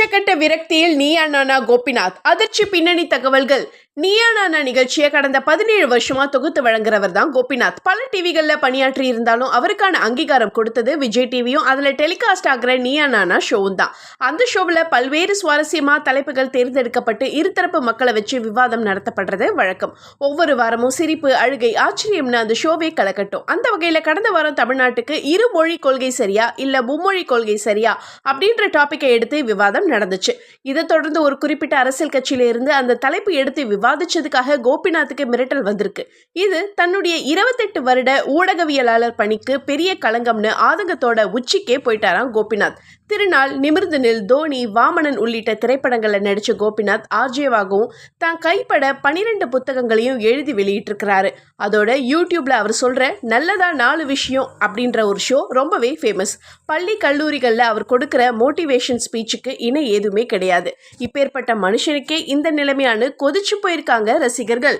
உச்சக்கட்ட விரக்தியில் நீயா நானா கோபிநாத். அதிர்ச்சி பின்னணி தகவல்கள். நீயா நானா நிகழ்ச்சியை கடந்த 17 வருஷமா தொகுத்து வழங்குறவர் தான் கோபிநாத். பல டிவிகள்ல பணியாற்றி இருந்தாலும் அவருக்கான அங்கீகாரம் கொடுத்தது விஜய் டிவியும் அதுல டெலிகாஸ்ட் ஆகிற நீயா நானா ஷோவும் தான். அந்த ஷோவில் பல்வேறு சுவாரஸ்யமா தலைப்புகள் தேர்ந்தெடுக்கப்பட்டு இருதரப்பு மக்களை வச்சு விவாதம் நடத்தப்படுறது வழக்கம். ஒவ்வொரு வாரமும் சிரிப்பு, அழுகை, ஆச்சரியம்னு அந்த ஷோவே கலக்கட்டும். அந்த வகையில கடந்த வாரம் தமிழ்நாட்டுக்கு இருமொழி கொள்கை சரியா இல்ல மும்மொழி கொள்கை சரியா அப்படின்ற டாபிக்கை எடுத்து விவாதம் நடந்துச்சு. இதை தொடர்ந்து ஒரு குறிப்பிட்ட அரசியல் கட்சியில இருந்து அந்த தலைப்பு எடுத்து விவாதிச்சதுக்காக கோபிநாத்துக்கு மிரட்டல் வந்திருக்கு. இது தன்னுடைய 28 வருட ஊடகவியலாளர் பணிக்கு பெரிய களங்கம்னு ஆதங்கத்தோட உச்சிக்கே போயிட்டாராம் கோபிநாத். திருநாள், நிமிர்ந்து நில், தோனி, வாமனன் உள்ளிட்ட திரைப்படங்கள்ல நடிச்ச கோபிநாத் ஆர்ஜேவாகவும் தான் கைப்பட 12 புத்தகங்களையும் எழுதி வெளியிட்டிருக்கிறாரு. அதோட யூடியூப்ல அவர் சொல்ற நல்லதா 4 விஷயம் அப்படின்ற ஒரு ஷோ ரொம்பவே ஃபேமஸ். பள்ளி கல்லூரிகள்ல அவர் கொடுக்கிற மோட்டிவேஷன் ஸ்பீச்சுக்கு இணை எதுவுமே கிடையாது. இப்பேற்பட்ட மனுஷனுக்கே இந்த நிலைமையானு கொதிச்சு போயிருக்காங்க ரசிகர்கள்.